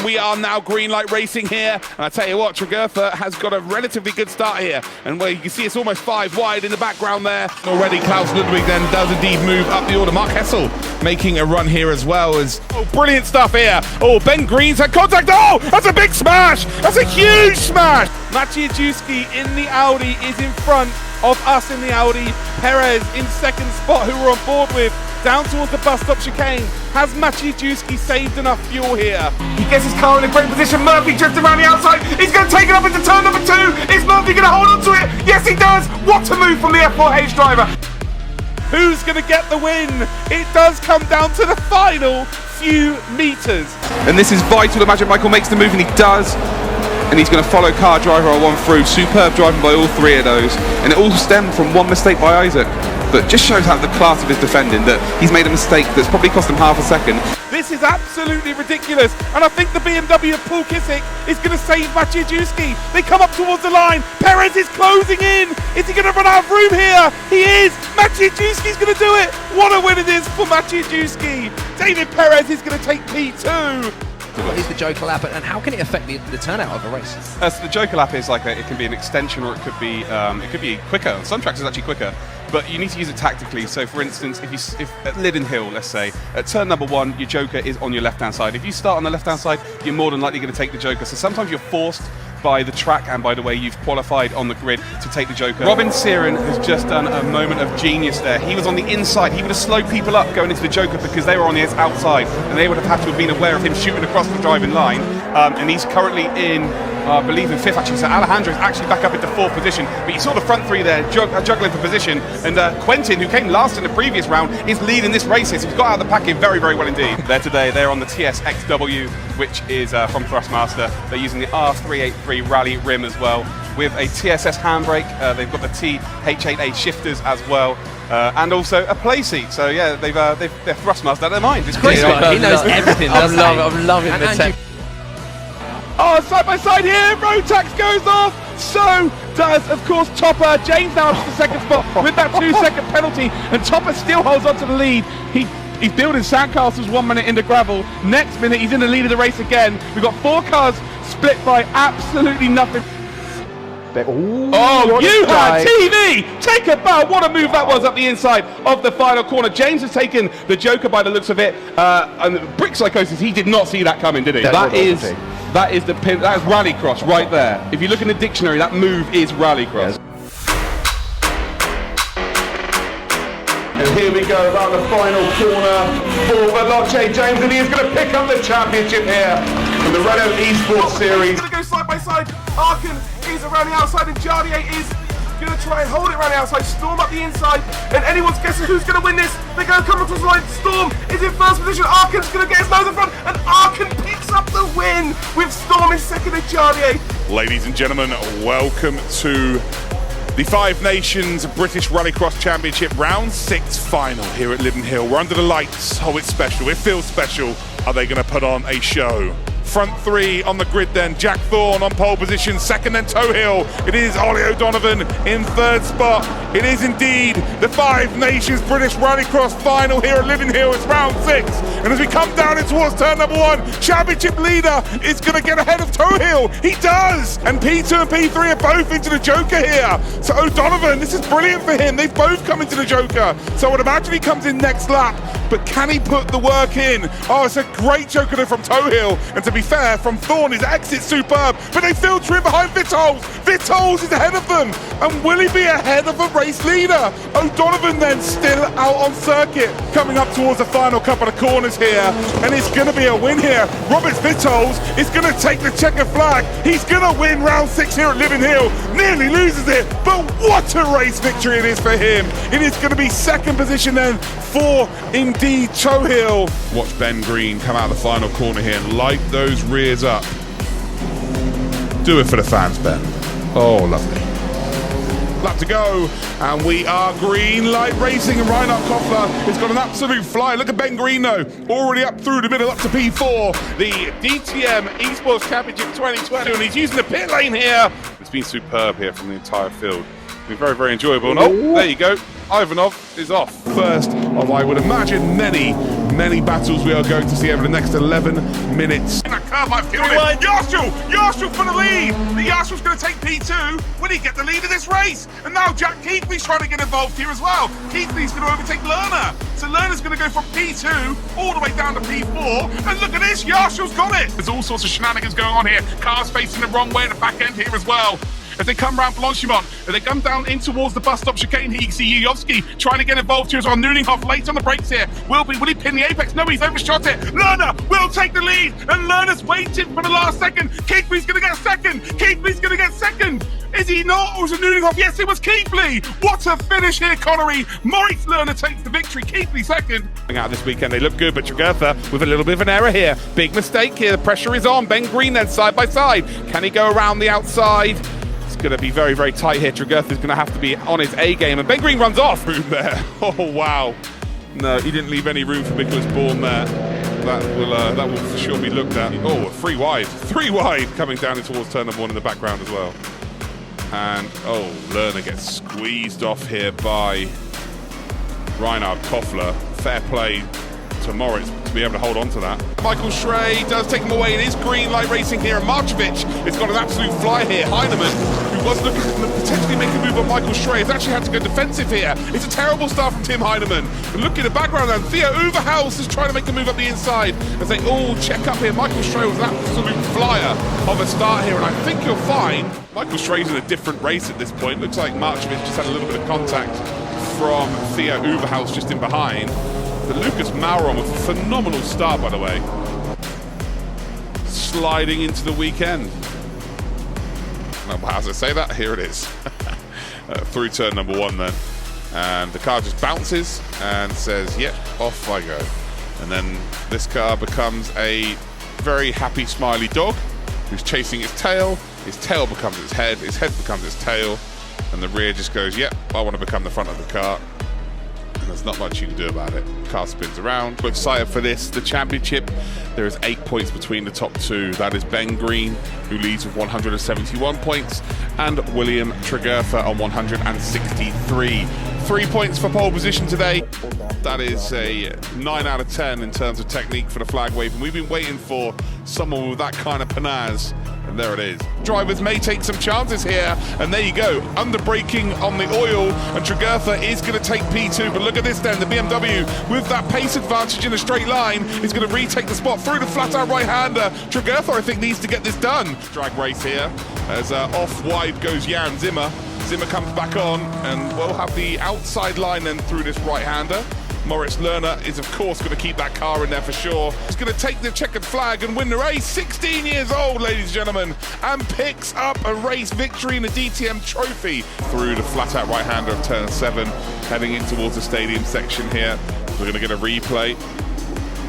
and we are now green light racing here. And I tell you what, Tregurtha has got a relatively good start here. And where you can see it's almost 5 wide in the background there. Already Klaus Ludwig then does indeed move up the order. Mark Hessel making a run here as well. As brilliant stuff here. Oh, Ben Green's had contact. Oh, that's a big smash. That's a huge smash. Maciejewski in the Audi is in front of us in the Audi. Perez in second spot, who we're on board with, down towards the bus stop chicane. Has Maciejewski saved enough fuel here? He gets his car in a great position. Murphy drifts around the outside. He's going to take it up into turn number 2. Is Murphy going to hold on to it? Yes, he does. What a move from the F4H driver. Who's going to get the win? It does come down to the final few meters. And this is vital. Imagine Michael makes the move, and he does. And he's going to follow car driver on through. Superb driving by all 3 of those. And it all stemmed from one mistake by Isaac. But just shows how the class of his defending, that he's made a mistake that's probably cost him half a second. This is absolutely ridiculous. And I think the BMW of Paul Kissick is going to save Maciejewski. They come up towards the line. Perez is closing in. Is he going to run out of room here? He is. Maciejewski's going to do it. What a win it is for Maciejewski. David Perez is going to take P2. What is the Joker lap, and how can it affect the turnout of a race? So the Joker lap is like it can be an extension, or it could be quicker. On some tracks it's actually quicker, but you need to use it tactically. So for instance, if at Lydden Hill, let's say, at turn number 1, your Joker is on your left-hand side. If you start on the left-hand side, you're more than likely going to take the Joker. So sometimes you're forced by the track and by the way you've qualified on the grid to take the Joker. Robin Searin has just done a moment of genius there. He was on the inside. He would have slowed people up going into the Joker because they were on the outside, and they would have had to have been aware of him shooting across the driving line. And he's currently in, I believe, in 5th actually. So Alejandro is actually back up into 4th position. But you saw the front 3 there juggling for position. And Quentin, who came last in the previous round, is leading this race. So he's got out of the packet very, very well indeed. There today, they're on the TSXW, which is from Thrustmaster. They're using the R383 Rally rim as well, with a TSS handbrake. They've got the TH8A shifters as well, and also a play seat. So yeah, they're Thrustmaster out of their mind. It's crazy. He knows everything. I'm loving the tech. Oh, side by side here, Rotax goes off. So does, of course, Topper. James now up to the second spot with that 2-second penalty, and Topper still holds on to the lead. He's building sandcastles 1 minute into gravel. Next minute, he's in the lead of the race again. We've got 4 cars split by absolutely nothing. Oh, you had TV! Take a bow. What a move that was up the inside of the final corner. James has taken the Joker by the looks of it. And Brick Psychosis, he did not see that coming, did he? That is rallycross right there. If you look in the dictionary, that move is rallycross. Yes. And here we go, about the final corner for Veloce James, and he is going to pick up the championship here from the Renault Esports Series. Going to go side by side. Arkin is around the outside, and Jardier is going to try and hold it around the outside. Storm up the inside, and anyone's guessing who's going to win this. They're going to come across the line. Storm is in first position. Arkin's going to get his nose in front, and Arkin picks up the win with Storm in second and Jardier. Ladies and gentlemen, welcome to the 5 Nations British Rallycross Championship Round 6 final here at Lydden Hill. We're under the lights. Oh, it's special. It feels special. Are they going to put on a show? Front 3 on the grid then. Jack Thorne on pole position. Second then Tohill. It is Ollie O'Donovan in 3rd spot. It is indeed the 5 Nations British Rallycross final here at Lydden Hill. It's round 6. And as we come down in towards turn number 1, championship leader is going to get ahead of Tohill. He does! And P2 and P3 are both into the Joker here. So O'Donovan, this is brilliant for him. They've both come into the Joker. So I would imagine he comes in next lap. But can he put the work in? Oh, it's a great Joker from Tohill. And to be fair, from Thorne, his exit superb. But they filter in behind Vitals. Vitals is ahead of them. And will he be ahead of a race leader? O'Donovan then still out on circuit. Coming up towards the final couple of corners here. And it's going to be a win here. Robert Vitals is going to take the checker flag. He's going to win round 6 here at Lydden Hill. Nearly loses it. But what a race victory it is for him. It is going to be second position then for indeed Tohill. Watch Ben Green come out of the final corner here and light those rears up. Do it for the fans, Ben. Oh, lovely. Lap to go, and we are green light racing, and Reinhard Koffler has got an absolute fly. Look at Ben Green though, already up through the middle, up to P4, the DTM Esports Championship 2020, and he's using the pit lane here. It's been superb here from the entire field. It's been very, very enjoyable. And oh, there you go. Ivanov is off. First of, I would imagine, many many battles we are going to see over the next 11 minutes. That curve, I feel it. Yarshall for the lead. The Yarshall's going to take P2. Will he get the lead of this race? And now Jack Keithley's trying to get involved here as well. Keithley's going to overtake Lerner. So Lerner's going to go from P2 all the way down to P4. And look at this, Yarshall's got it. There's all sorts of shenanigans going on here. Cars facing the wrong way at the back end here as well. As they come round Blanchimont, as they come down in towards the bus stop chicane here, you can see Yuyovsky trying to get involved here as well. Nuninghoff late on the brakes here. Will he pin the apex? No, he's overshot it. Lerner will take the lead, and Lerner's waiting for the last second. Keithley's going to get second. Keithley's going to get second. Is he not? Or was it Nuninghoff? Yes, it was Keithley. What a finish here, Connery. Maurice Lerner takes the victory. Keithley second. Out this weekend, they look good, but Tregurtha with a little bit of an error here. Big mistake here. The pressure is on. Ben Green then side by side. Can he go around the outside? Going to be very, very tight here. Tregurtha is going to have to be on his A game, and Ben Green runs off. Room there. Oh wow! No, he didn't leave any room for Nicholas Bourne there. That will for sure be looked at. Oh, three wide coming down in towards turn number 1 in the background as well. And oh, Lerner gets squeezed off here by Reinhard Koffler. Fair play to Moritz to be able to hold on to that. Michael Schrey does take him away. It is green light racing here, and Markovic has got an absolute fly here. Heinemann, who was looking to potentially make a move on Michael Schrey, has actually had to go defensive here. It's a terrible start from Tim Heinemann. And look in the background, and Theo Uverhaus is trying to make a move up the inside as they all check up here. Michael Schrey was an absolute flyer of a start here, and I think you'll find Michael Schrey's in a different race at this point. Looks like Markovic just had a little bit of contact from Theo Uverhaus just in behind. But Lucas Mauron with a phenomenal start, by the way. Sliding into the weekend. As I say that, here it is. Through turn number 1 then. And the car just bounces and says, yep, off I go. And then this car becomes a very happy, smiley dog who's chasing its tail. His tail becomes its head becomes its tail. And the rear just goes, yep, I want to become the front of the car. There's not much you can do about it. Car spins around. We're excited for this. The championship, there is 8 points between the top 2. That is Ben Green, who leads with 171 points, and William Tregurtha on 163. 3 points for pole position today. That is a 9 out of 10 in terms of technique for the flag wave, and we've been waiting for someone with that kind of panache. And there it is. Drivers may take some chances here, and there you go. Under braking on the oil, and Tregurtha is going to take P2. But look at this then, the BMW with that pace advantage in a straight line is going to retake the spot through the flat-out right-hander. Tregurtha, I think, needs to get this done. Drag race here, as off wide goes Jan Zimmer. Zimmer comes back on, and we'll have the outside line then through this right-hander. Moritz Lerner is, of course, going to keep that car in there for sure. He's going to take the checkered flag and win the race. 16 years old, ladies and gentlemen, and picks up a race victory in the DTM Trophy through the flat-out right-hander of turn 7, heading in towards the stadium section here. We're going to get a replay.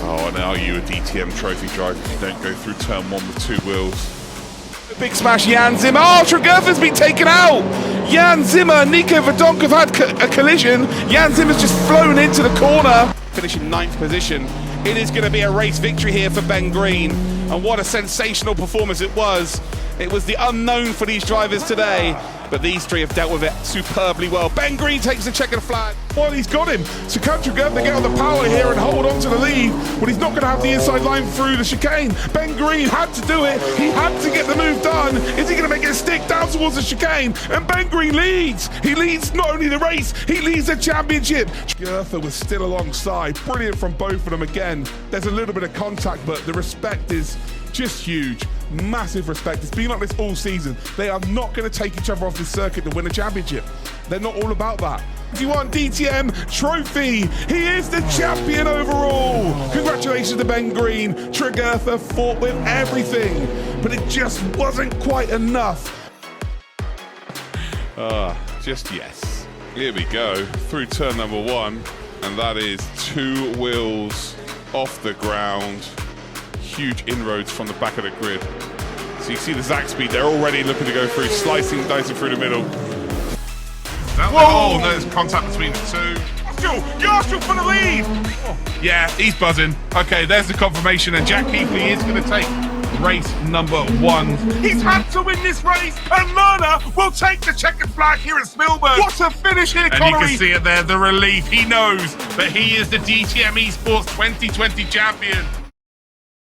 Oh, and are you a DTM Trophy driver if you don't go through turn 1 with 2 wheels? Big smash, Jan Zimmer. Oh, Tregurtha's been taken out. Jan Zimmer and Nico Verdonk have had a collision. Jan Zimmer's just flown into the corner. Finishing 9th position. It is going to be a race victory here for Ben Green. And what a sensational performance it was. It was the unknown for these drivers today, but these 3 have dealt with it superbly well. Ben Green takes the checkered flag. Well, he's got him. So can Tregurtha get on the power here and hold on to the lead? Well, he's not going to have the inside line through the chicane. Ben Green had to do it. He had to get the move done. Is he going to make it stick down towards the chicane? And Ben Green leads. He leads not only the race, he leads the championship. Tregurtha was still alongside. Brilliant from both of them again. There's a little bit of contact, but the respect is just huge. Massive respect. It's been like this all season. They are not going to take each other off the circuit to win a championship. They're not all about that. If you want DTM Trophy, he is the champion overall. Congratulations to Ben Green. Tregurtha fought with everything, but it just wasn't quite enough. Just yes. Here we go, through turn number 1, and that is 2 wheels off the ground. Huge inroads from the back of the grid. So you see the Zach speed, they're already looking to go through, slicing, dicing through the middle. Oh, no, there's contact between the 2. Yarshall for the lead! Oh, yeah, he's buzzing. Okay, there's the confirmation, and Jack Keithley is going to take race number 1. He's had to win this race, and Lerner will take the checkered flag here at Spielberg. What a finish here, Connery. And you can see it there, the relief. He knows that he is the DTM Esports 2020 champion.